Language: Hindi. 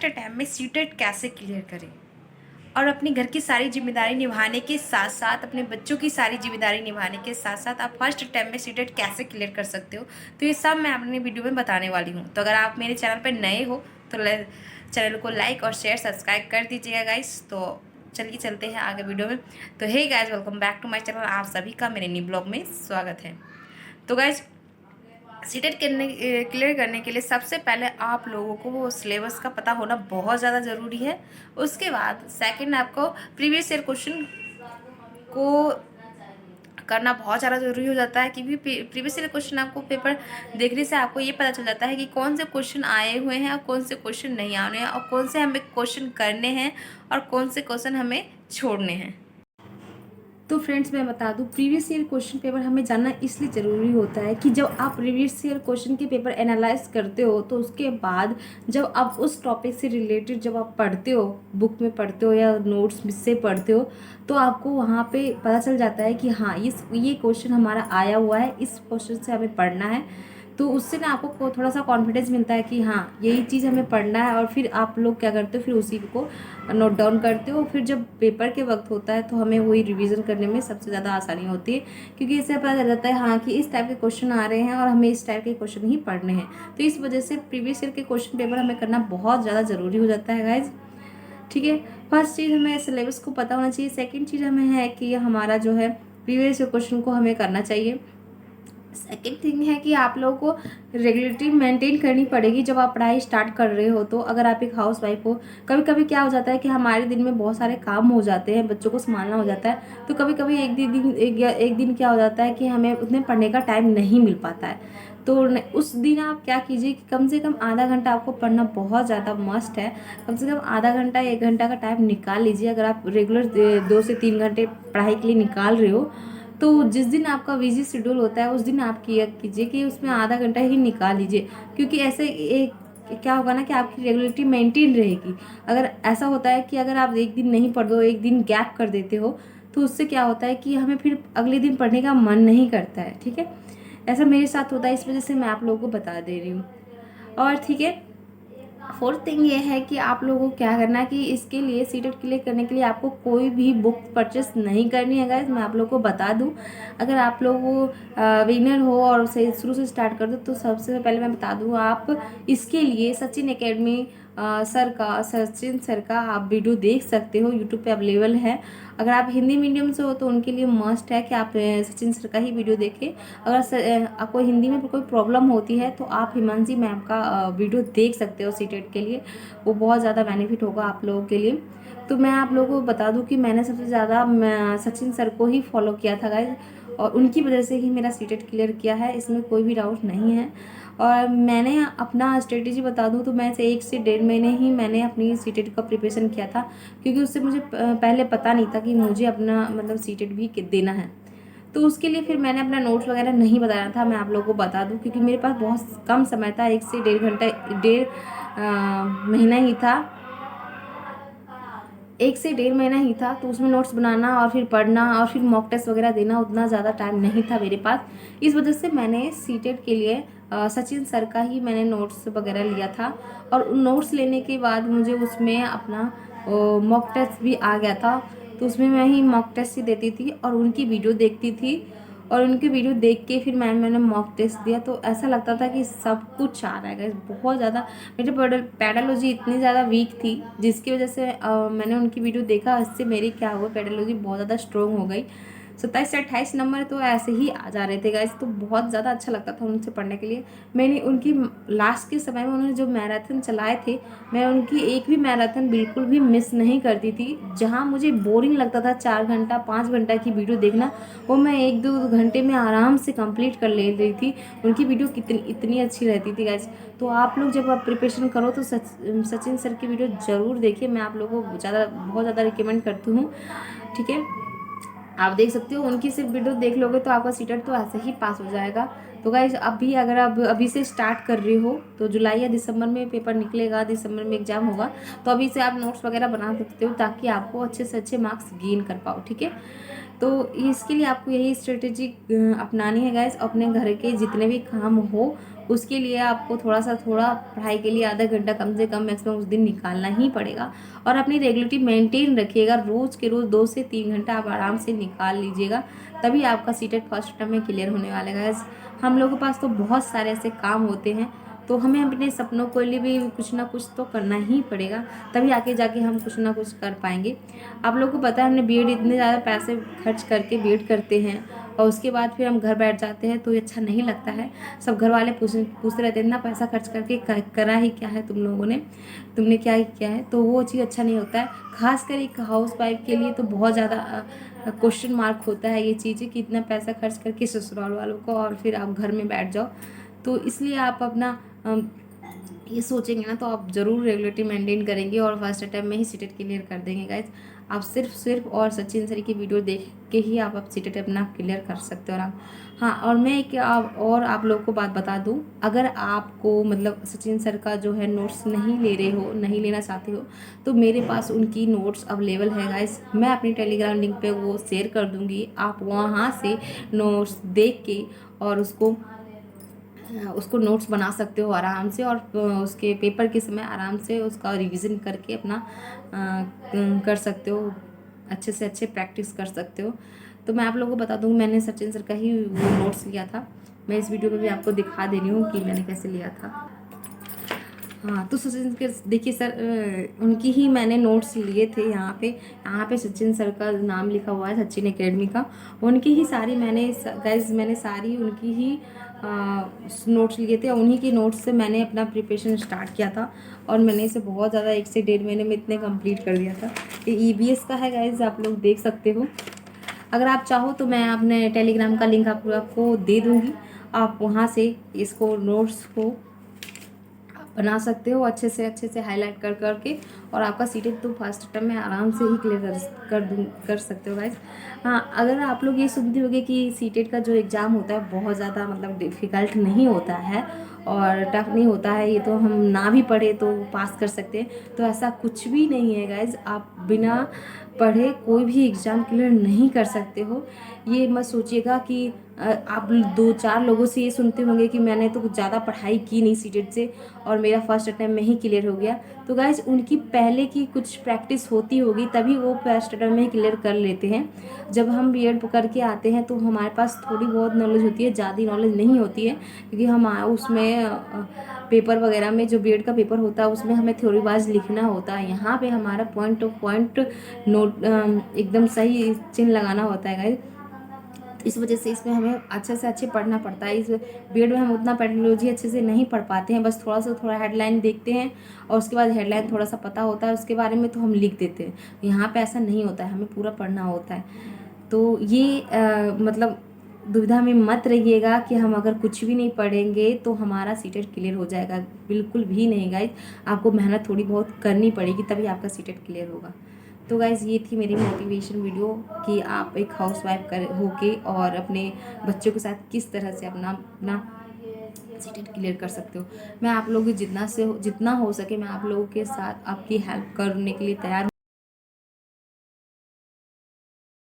फर्स्ट अटैम्प्ट में सीटेट कैसे क्लियर करें और अपने घर की सारी जिम्मेदारी निभाने के साथ साथ अपने बच्चों की सारी जिम्मेदारी निभाने के साथ साथ आप फर्स्ट अटैम्प्ट में सीटेट कैसे क्लियर कर सकते हो। तो ये सब मैं अपनी वीडियो में बताने वाली हूँ। तो अगर आप मेरे चैनल पर नए हो तो चैनल को लाइक और शेयर सब्सक्राइब कर दीजिएगा गाइस। तो चलिए चलते हैं आगे वीडियो में। तो hey guys, welcome back to my channel. आप सभी का मेरे न्यू ब्लॉग में स्वागत है। तो गाइस, सीटेट क्लियर करने के लिए सबसे पहले आप लोगों को वो सिलेबस का पता होना बहुत ज़्यादा ज़रूरी है। उसके बाद सेकंड, आपको प्रीवियस ईयर क्वेश्चन को करना बहुत ज़्यादा ज़रूरी हो जाता है, क्योंकि प्रीवियस ईयर क्वेश्चन आपको पेपर देखने से आपको ये पता चल जाता है कि कौन से क्वेश्चन आए हुए हैं और कौन से क्वेश्चन नहीं आने हैं और कौन से हमें क्वेश्चन करने हैं और कौन से क्वेश्चन हमें छोड़ने हैं। तो फ्रेंड्स, मैं बता दूं, प्रीवियस ईयर क्वेश्चन पेपर हमें जानना इसलिए ज़रूरी होता है कि जब आप प्रीवियस ईयर क्वेश्चन के पेपर एनालाइज करते हो तो उसके बाद जब आप उस टॉपिक से रिलेटेड जब आप पढ़ते हो, बुक में पढ़ते हो या नोट्स से पढ़ते हो, तो आपको वहाँ पे पता चल जाता है कि हाँ ये क्वेश्चन हमारा आया हुआ है, इस क्वेश्चन से हमें पढ़ना है। तो उससे ना आपको थोड़ा सा कॉन्फिडेंस मिलता है कि हाँ यही चीज़ हमें पढ़ना है, और फिर आप लोग क्या करते हो, फिर उसी को नोट डाउन करते हो। फिर जब पेपर के वक्त होता है तो हमें वही रिवीजन करने में सबसे ज़्यादा आसानी होती है, क्योंकि इससे पता चल जाता है हाँ कि इस टाइप के क्वेश्चन आ रहे हैं और हमें इस टाइप के क्वेश्चन ही पढ़ने हैं। तो इस वजह से प्रीवियस ईयर के क्वेश्चन पेपर हमें करना बहुत ज़्यादा ज़रूरी हो जाता है गाइज। ठीक है, फर्स्ट चीज़ हमें सिलेबस को पता होना चाहिए। सेकेंड चीज़ हमें है कि हमारा जो है प्रीवियस ईयर क्वेश्चन को हमें करना चाहिए। सेकेंड थिंग है कि आप लोगों को रेगुलरिटी मेंटेन करनी पड़ेगी जब आप पढ़ाई स्टार्ट कर रहे हो। तो अगर आप एक हाउस वाइफ हो, कभी कभी क्या हो जाता है कि हमारे दिन में बहुत सारे काम हो जाते हैं, बच्चों को संभालना हो जाता है, तो कभी कभी एक दिन क्या हो जाता है कि हमें उतने पढ़ने का टाइम नहीं मिल पाता है। तो उस दिन आप क्या कीजिए कि कम से कम आधा घंटा आपको पढ़ना बहुत ज़्यादा मस्ट है। कम से कम आधा घंटा 1 घंटा का टाइम निकाल लीजिए। अगर आप रेगुलर 2 से 3 घंटे पढ़ाई के लिए निकाल रहे हो, तो जिस दिन आपका बिजी शेड्यूल होता है उस दिन आप किया कीजिए कि उसमें आधा घंटा ही निकाल लीजिए, क्योंकि ऐसे एक क्या होगा ना कि आपकी रेगुलरिटी मेंटेन रहेगी। अगर ऐसा होता है कि अगर आप एक दिन नहीं पढ़ दो, एक दिन गैप कर देते हो, तो उससे क्या होता है कि हमें फिर अगले दिन पढ़ने का मन नहीं करता है। ठीक है, ऐसा मेरे साथ होता है, इस वजह से मैं आप लोगों को बता दे रही हूँ। और ठीक है, फोर्थ थिंग ये है कि आप लोगों को क्या करना है कि इसके लिए सीटेट क्लियर करने के लिए आपको कोई भी बुक परचेस नहीं करनी है गाइस। मैं आप लोगों को बता दूं, अगर आप लोग विनर हो और उसे शुरू से स्टार्ट कर दो, तो सबसे पहले मैं बता दूं, आप इसके लिए सचिन एकेडमी सचिन सर का आप वीडियो देख सकते हो, यूट्यूब पे अवेलेबल है। अगर आप हिंदी मीडियम से हो तो उनके लिए मस्ट है कि आप सचिन सर का ही वीडियो देखें। अगर आपको हिंदी में कोई प्रॉब्लम होती है तो आप हिमांशी मैम का वीडियो देख सकते हो सीटेट के लिए, वो बहुत ज़्यादा बेनिफिट होगा आप लोगों के लिए। तो मैं आप लोगों को बता दूं कि मैंने सबसे ज़्यादा सचिन सर को ही फॉलो किया था गाइज, और उनकी वजह से ही मेरा सीटेट क्लियर किया है, इसमें कोई भी डाउट नहीं है। और मैंने अपना स्ट्रेटेजी बता दूं तो मैं से 1 से 1.5 महीने ही मैंने अपनी सीटेट का प्रिपरेशन किया था, क्योंकि उससे मुझे पहले पता नहीं था कि मुझे अपना मतलब सीटेट भी देना है। तो उसके लिए फिर मैंने अपना नोट्स वगैरह नहीं बताया था, मैं आप लोगों को बता दूं, क्योंकि मेरे पास बहुत कम समय था, 1 से 1.5 घंटा 1.5 महीना ही था, 1 से 1.5 महीना ही था। तो उसमें नोट्स बनाना और फिर पढ़ना और फिर मॉक टेस्ट वगैरह देना, उतना ज़्यादा टाइम नहीं था मेरे पास। इस वजह से मैंने सीटेट के लिए सचिन सर का ही मैंने नोट्स वगैरह लिया था, और उन नोट्स लेने के बाद मुझे उसमें अपना मॉक टेस्ट भी आ गया था। तो उसमें मैं ही मॉक टेस्ट ही देती थी और उनकी वीडियो देखती थी, और उनकी वीडियो देख के फिर मैंने मॉक टेस्ट दिया। तो ऐसा लगता था कि सब कुछ आ रहा है गाइस, बहुत ज़्यादा। मेरी पेडालॉजी इतनी ज़्यादा वीक थी जिसकी वजह से मैंने उनकी वीडियो देखा, इससे मेरी क्या हुआ, पेडालॉजी बहुत ज़्यादा स्ट्रॉन्ग हो गई। 27 से 28 नंबर तो ऐसे ही आ जा रहे थे गाइस। तो बहुत ज़्यादा अच्छा लगता था उनसे पढ़ने के लिए। मैंने उनकी लास्ट के समय में उन्होंने जो मैराथन चलाए थे, मैं उनकी एक भी मैराथन बिल्कुल भी मिस नहीं करती थी। जहाँ मुझे बोरिंग लगता था 4 घंटा 5 घंटा की वीडियो देखना, वो मैं 1-2 घंटे में आराम से कंप्लीट कर ले रही थी। उनकी वीडियो कितनी इतनी अच्छी रहती थी गाइस। तो आप लोग जब आप प्रिपरेशन करो तो सचिन सर की वीडियो ज़रूर देखिए, मैं आप लोगों को बहुत ज़्यादा रिकमेंड करती हूँ। ठीक है, आप देख सकते हो, उनकी सिर्फ वीडियो देख लोगे तो आपका सीटेट तो ऐसे ही पास हो जाएगा। तो गाइज अभी अगर आप अभी से स्टार्ट कर रहे हो तो जुलाई या दिसंबर में पेपर निकलेगा, दिसंबर में एग्जाम होगा, तो अभी से आप नोट्स वगैरह बना सकते हो ताकि आपको अच्छे से अच्छे मार्क्स गेन कर पाओ। ठीक है, तो इसके लिए आपको यही स्ट्रेटेजी अपनानी है गाइज। अपने घर के जितने भी काम हो उसके लिए आपको थोड़ा पढ़ाई के लिए आधा घंटा कम से कम मैक्सिमम उस दिन निकालना ही पड़ेगा। और अपनी रेगुलरिटी मेंटेन रखिएगा, रोज़ के रोज़ 2 से 3 घंटा आप आराम से निकाल लीजिएगा, तभी आपका सीटेट फर्स्ट अटेम्प्ट में क्लियर होने वाला है। हम लोगों के पास तो बहुत सारे ऐसे काम होते हैं, तो हमें अपने सपनों के लिए भी कुछ ना कुछ तो करना ही पड़ेगा, तभी आगे जाके हम कुछ ना कुछ कर पाएंगे। आप लोगों को पता है हमने बीएड इतने ज़्यादा पैसे खर्च करके बीएड करते हैं और उसके बाद फिर हम घर बैठ जाते हैं, तो ये अच्छा नहीं लगता है। सब घर वाले पूछते रहते हैं इतना पैसा खर्च करके करा ही क्या है तुम लोगों ने, तुमने क्या ही किया है, तो वो चीज़ अच्छा नहीं होता है। खासकर एक हाउस वाइफ के लिए तो बहुत ज़्यादा क्वेश्चन मार्क होता है ये चीज़ें कि इतना पैसा खर्च करके ससुराल वालों को और फिर आप घर में बैठ जाओ। तो इसलिए आप अपना ये सोचेंगे ना तो आप ज़रूर रेगुलरिटी मेंटेन करेंगे और फर्स्ट अटैम्प्ट में ही सीटेट क्लियर कर देंगे गाइज। आप सिर्फ और सचिन सर की वीडियो देख के ही आप सीटेट अपना क्लियर कर सकते हो आराम। हाँ, और मैं एक आप लोगों को बात बता दूँ, अगर आपको मतलब सचिन सर का जो है नोट्स नहीं ले रहे हो, नहीं लेना चाहते हो, तो मेरे पास उनकी नोट्स अवेलेबल है गाइज। मैं अपनी टेलीग्राम लिंक पे वो शेयर कर दूँगी, आप वहाँ से नोट्स देख के और उसको नोट्स बना सकते हो आराम से, और उसके पेपर के समय आराम से उसका रिवीजन करके अपना कर सकते हो, अच्छे से अच्छे प्रैक्टिस कर सकते हो। तो मैं आप लोगों को बता दूँ, मैंने सचिन सर का ही वो नोट्स लिया था। मैं इस वीडियो में भी आपको दिखा दे रही हूँ कि मैंने कैसे लिया था। हाँ, तो सचिन के देखिए सर, उनकी ही मैंने नोट्स लिए थे। यहाँ पे सचिन सर का नाम लिखा हुआ है, सचिन एकेडमी का। उनकी ही सारी मैंने सारी उनकी ही नोट्स लिए थे, उन्हीं के नोट्स से मैंने अपना प्रिपरेशन स्टार्ट किया था और मैंने इसे बहुत ज़्यादा 1 से 1.5 महीने में इतने कंप्लीट कर दिया था। ये ईबीएस का है गाइज, आप लोग देख सकते हो। अगर आप चाहो तो मैं अपने टेलीग्राम का लिंक आपको दे दूँगी, आप वहाँ से इसको नोट्स को बना सकते हो अच्छे से हाईलाइट कर करके, और आपका सीटेट तो फर्स्ट अटेम्प्ट में आराम से ही क्लियर कर सकते हो गाइज। हाँ, अगर आप लोग ये सुनते होंगे कि सीटेट का जो एग्ज़ाम होता है बहुत ज़्यादा मतलब डिफ़िकल्ट नहीं होता है और टफ नहीं होता है, ये तो हम ना भी पढ़े तो पास कर सकते हैं, तो ऐसा कुछ भी नहीं है गाइज। आप बिना पढ़े कोई भी एग्ज़ाम क्लियर नहीं कर सकते हो। ये मत सोचिएगा कि आप 2-4 लोगों से ये सुनते होंगे कि मैंने तो कुछ ज़्यादा पढ़ाई की नहीं सीटेट से और मेरा फर्स्ट अटेम्प्ट में ही क्लियर हो गया। तो गाइज उनकी पहले की कुछ प्रैक्टिस होती होगी तभी वो फर्स्ट अटेम्प्ट में ही क्लियर कर लेते हैं। जब हम बीएड करके आते हैं तो हमारे पास थोड़ी बहुत नॉलेज होती है, ज़्यादा नॉलेज नहीं होती है, क्योंकि हम उसमें पेपर वगैरह में जो बीएड का पेपर होता है उसमें हमें थ्योरी वाइज लिखना होता है। यहाँ पे हमारा पॉइंट टू पॉइंट नोट एकदम सही चिन्ह लगाना होता है गाइज। इस वजह से इसमें हमें अच्छे से अच्छे पढ़ना पड़ता है। इस बीएड में हम उतना पेडोलॉजी अच्छे से नहीं पढ़ पाते हैं, बस थोड़ा हेडलाइन देखते हैं और उसके बाद हेडलाइन थोड़ा सा पता होता है उसके बारे में तो हम लिख देते हैं। यहाँ पे ऐसा नहीं होता है, हमें पूरा पढ़ना होता है। तो ये मतलब दुविधा में मत रहिएगा कि हम अगर कुछ भी नहीं पढ़ेंगे तो हमारा सीटेट क्लियर हो जाएगा, बिल्कुल भी नहीं गाइज। आपको मेहनत थोड़ी बहुत करनी पड़ेगी तभी आपका सीटेट क्लियर होगा। तो गाइज़ ये थी मेरी मोटिवेशन वीडियो कि आप एक हाउसवाइफ होके और अपने बच्चों के साथ किस तरह से अपना सीटेट क्लियर कर सकते हो। मैं आप लोगों की जितना हो सके मैं आप लोगों के साथ आपकी हेल्प करने के लिए तैयार हूँ।